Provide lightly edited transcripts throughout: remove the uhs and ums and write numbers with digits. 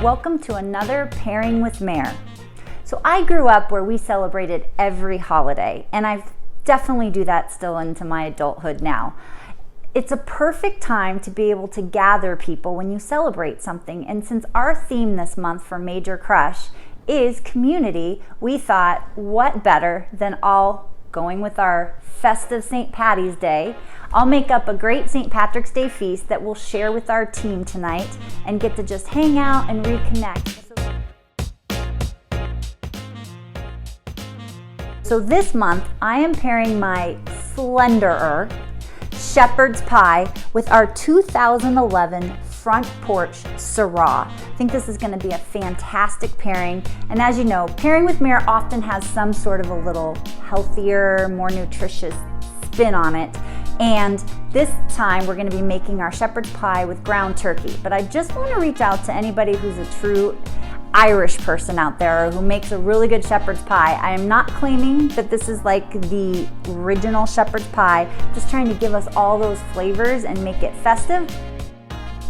Welcome to another Pairing with Mare. So I grew up where we celebrated every holiday, and I definitely do that still into my adulthood now. It's a perfect time to be able to gather people when you celebrate something, and since our theme this month for Major Crush is community, we thought what better than all going with our festive St. Patty's Day. I'll make up a great St. Patrick's Day feast that we'll share with our team tonight and get to just hang out and reconnect. So this month I am pairing my Slederer shepherd's pie with our 2011 front porch Syrah. I think this is going to be a fantastic pairing, and as you know, Pairing with Mare often has some sort of a little healthier, more nutritious spin on it, and this time we're going to be making our shepherd's pie with ground turkey. But I just want to reach out to anybody who's a true Irish person out there who makes a really good shepherd's pie. I am not claiming that this is like the original shepherd's pie, just trying to give us all those flavors and make it festive.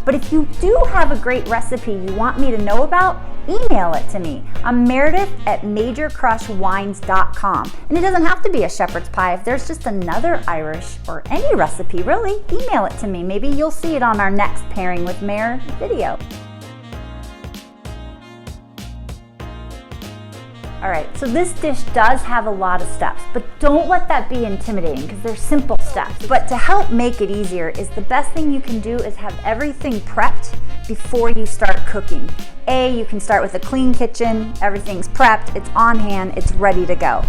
But if you do have a great recipe you want me to know about, email it to me. I'm Meredith@MajorCrushWines.com. And it doesn't have to be a shepherd's pie. If there's just another Irish or any recipe, really, email it to me. Maybe you'll see it on our next Pairing with Mare video. All right, so this dish does have a lot of steps, but don't let that be intimidating because they're simple steps. But to help make it easier is the best thing you can do is have everything prepped before you start cooking. You can start with a clean kitchen, everything's prepped, it's on hand, it's ready to go.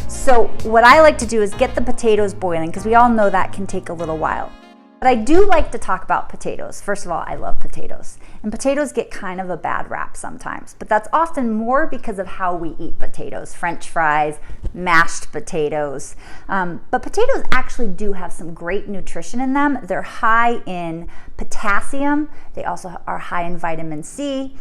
So what I like to do is get the potatoes boiling because we all know that can take a little while. But I do like to talk about potatoes. First of all, I love potatoes. And potatoes get kind of a bad rap sometimes, but that's often more because of how we eat potatoes. French fries, mashed potatoes. But potatoes actually do have some great nutrition in them. They're high in potassium. They also are high in vitamin C.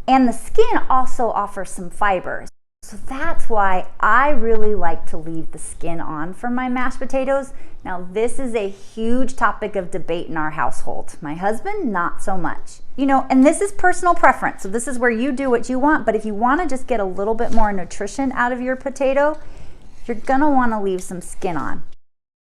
And the skin also offers some fiber. So that's why I really like to leave the skin on for my mashed potatoes. Now this is a huge topic of debate in our household. My husband, not so much. You know, and this is personal preference. So this is where you do what you want, but if you want to just get a little bit more nutrition out of your potato, you're gonna want to leave some skin on.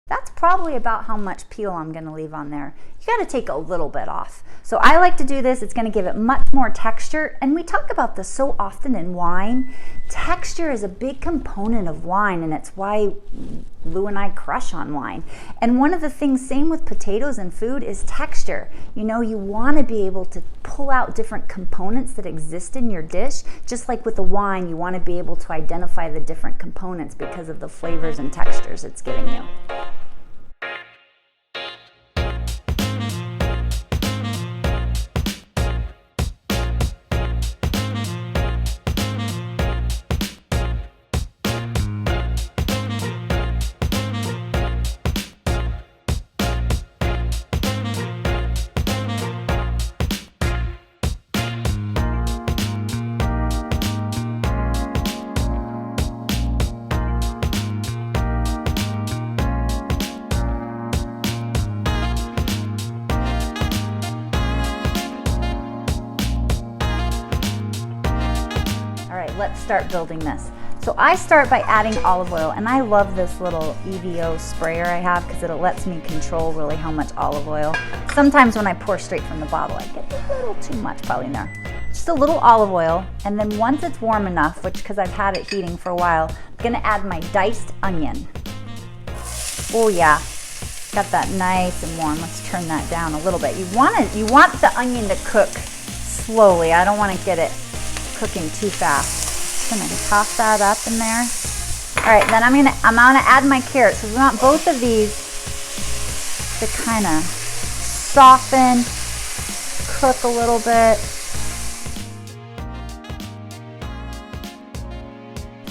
That's probably about how much peel I'm going to leave on there. You got to take a little bit off. So I like to do this. It's going to give it much more texture. And we talk about this so often in wine. Texture is a big component of wine, and it's why Lou and I crush on wine. And one of the things, same with potatoes and food, is texture. You know, you want to be able to pull out different components that exist in your dish. Just like with the wine, you want to be able to identify the different components because of the flavors and textures it's giving you. Let's start building this. So I start by adding olive oil, and I love this little EVO sprayer I have because it lets me control really how much olive oil. Sometimes when I pour straight from the bottle, I get a little too much probably in there. Just a little olive oil, and then once it's warm enough, which because I've had it heating for a while, I'm gonna add my diced onion. Oh yeah, got that nice and warm. Let's turn that down a little bit. You want the onion to cook slowly. I don't want to get it cooking too fast. Just gonna toss that up in there. All right, then I'm gonna add my carrots. So we want both of these to kind of soften, cook a little bit.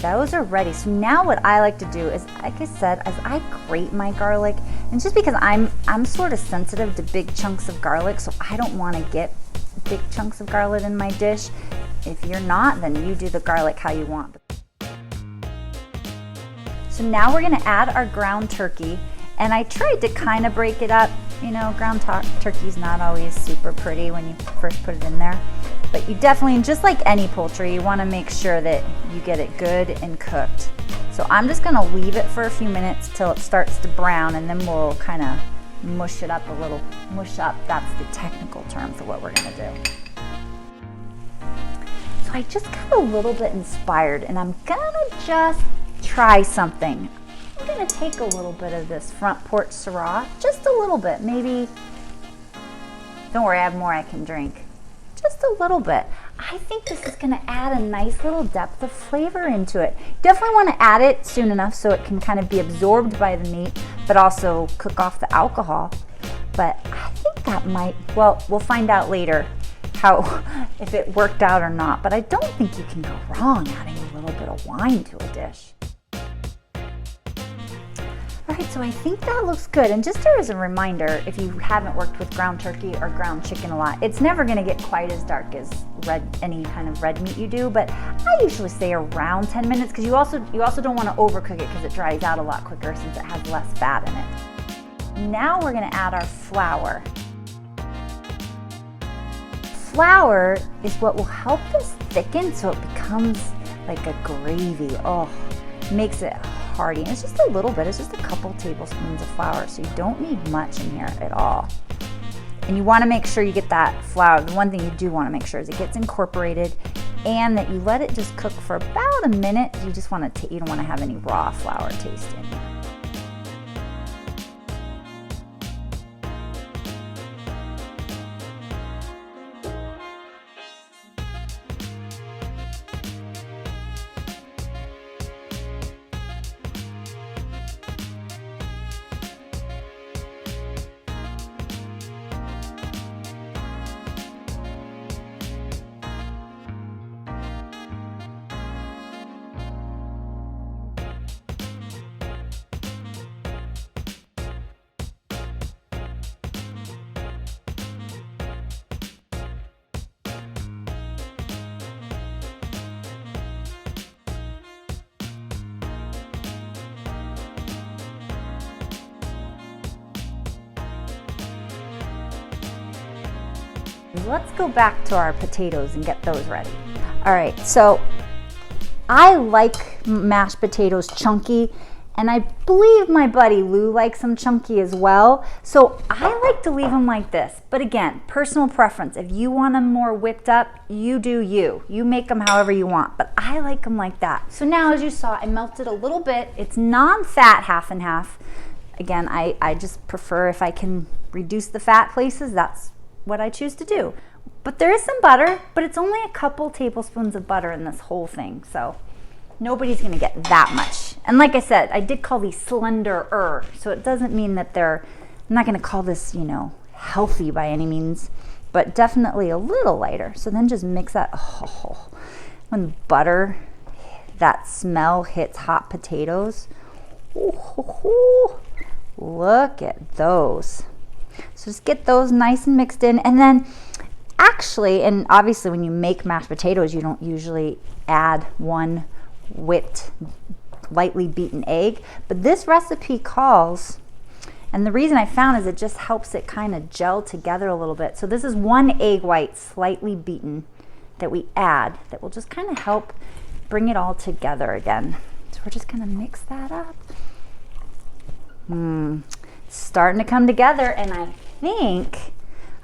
Those are ready. So now what I like to do is, like I said, as I grate my garlic, and just because I'm sort of sensitive to big chunks of garlic, so I don't want to get big chunks of garlic in my dish. if you're not, then you do the garlic how you want. So now we're gonna add our ground turkey, and I tried to kind of break it up. You know, ground turkey's not always super pretty when you first put it in there, but you definitely, just like any poultry, you wanna make sure that you get it good and cooked. So I'm just gonna leave it for a few minutes till it starts to brown, and then we'll kind of mush it up a little. Mush up, that's the technical term for what we're gonna do. So I just got a little bit inspired, and I'm gonna just try something. I'm gonna take a little bit of this front porch Syrah, just a little bit, maybe, don't worry, I have more I can drink. Just a little bit. I think this is gonna add a nice little depth of flavor into it. Definitely wanna add it soon enough so it can kind of be absorbed by the meat, but also cook off the alcohol. But I think that might, well, we'll find out later how, if it worked out or not, but I don't think you can go wrong adding a little bit of wine to a dish. All right, so I think that looks good. And just as a reminder, if you haven't worked with ground turkey or ground chicken a lot, it's never gonna get quite as dark as any kind of red meat you do, but I usually say around 10 minutes, because you also don't wanna overcook it because it dries out a lot quicker since it has less fat in it. Now we're gonna add our flour. Flour is what will help this thicken so it becomes like a gravy. Oh, makes it hearty. And it's just a little bit, it's just a couple tablespoons of flour, so you don't need much in here at all. And you want to make sure you get that flour. The one thing you do want to make sure is it gets incorporated and that you let it just cook for about a minute. You just want to, you don't want to have any raw flour taste in here. Let's go back to our potatoes and get those ready. All right, so I like mashed potatoes chunky, and I believe my buddy Lou likes them chunky as well. So I like to leave them like this. But again, personal preference. If you want them more whipped up, you do you. You make them however you want, but I like them like that. So now, as you saw, I melted a little bit. It's non-fat half and half. Again, I just prefer, if I can reduce the fat places, that's what I choose to do. But there is some butter, but it's only a couple tablespoons of butter in this whole thing, so nobody's gonna get that much. And like I said, I did call these Slederer, so it doesn't mean that I'm not gonna call this, you know, healthy by any means, but definitely a little lighter. So then just mix that. Oh, when butter, that smell hits hot potatoes, look at those. So just get those nice and mixed in, and then actually, and obviously when you make mashed potatoes, you don't usually add one whipped, lightly beaten egg, but this recipe calls, and the reason I found is it just helps it kind of gel together a little bit. So this is 1 egg white slightly beaten that we add that will just kind of help bring it all together again. So we're just gonna mix that up. It's starting to come together, and I think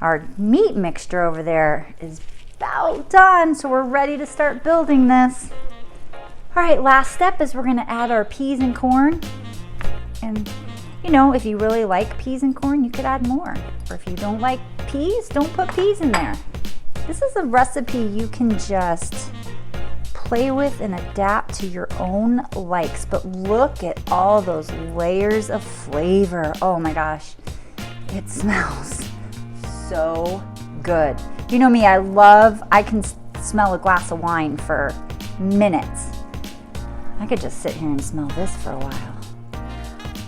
our meat mixture over there is about done, so we're ready to start building this. All right, last step is we're gonna add our peas and corn. And you know, if you really like peas and corn, you could add more. Or if you don't like peas, don't put peas in there. This is a recipe you can just play with and adapt to your own likes, but look at all those layers of flavor. Oh my gosh, it smells so good. You know me, I can smell a glass of wine for minutes. I could just sit here and smell this for a while.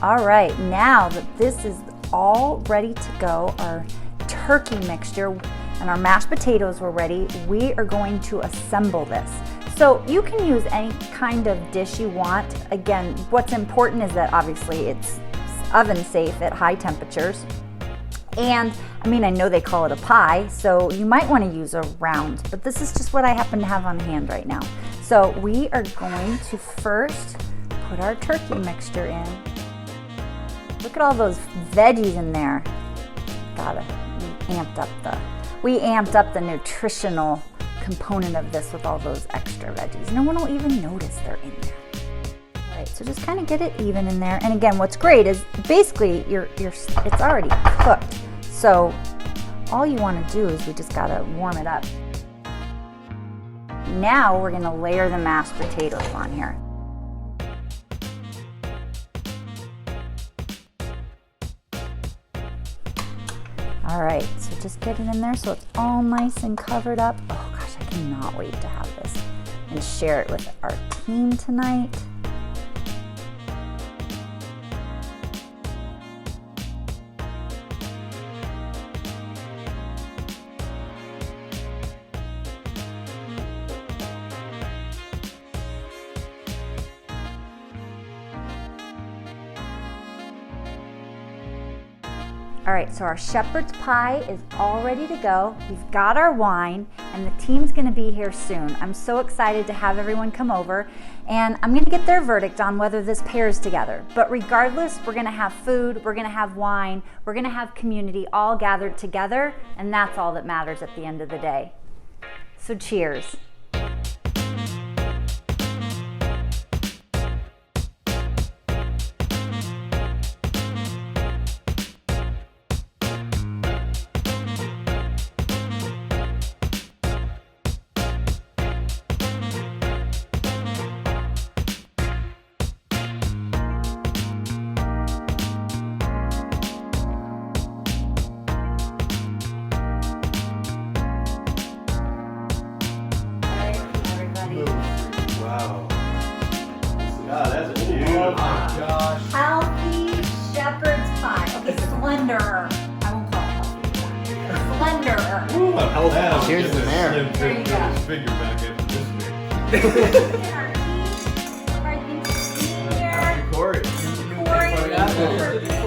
All right, now that this is all ready to go, our turkey mixture, and our mashed potatoes were ready, we are going to assemble this. So you can use any kind of dish you want. Again, what's important is that obviously it's oven safe at high temperatures. And I mean, I know they call it a pie, so you might want to use a round, but this is just what I happen to have on hand right now. So we are going to first put our turkey mixture in. Look at all those veggies in there. We amped up the nutritional component of this with all those extra veggies. No one will even notice they're in there. All right, so just kind of get it even in there. And again, what's great is basically it's already cooked. So all you want to do is we just gotta warm it up. Now we're gonna layer the mashed potatoes on here. All right, so just get it in there so it's all nice and covered up. Oh gosh, I cannot wait to have this and share it with our team tonight. All right, so our shepherd's pie is all ready to go. We've got our wine, and the team's gonna be here soon. I'm so excited to have everyone come over, and I'm gonna get their verdict on whether this pairs together. But regardless, we're gonna have food, we're gonna have wine, we're gonna have community all gathered together, and that's all that matters at the end of the day. So cheers. Wow. That's a beautiful. Oh my gosh. Healthy shepherd's pie. Okay, Slederer. I won't call it healthy. Slederer. Cheers to there. There you go. His figure back after this big. And our team, our team here. Corey. Corey, thank you for being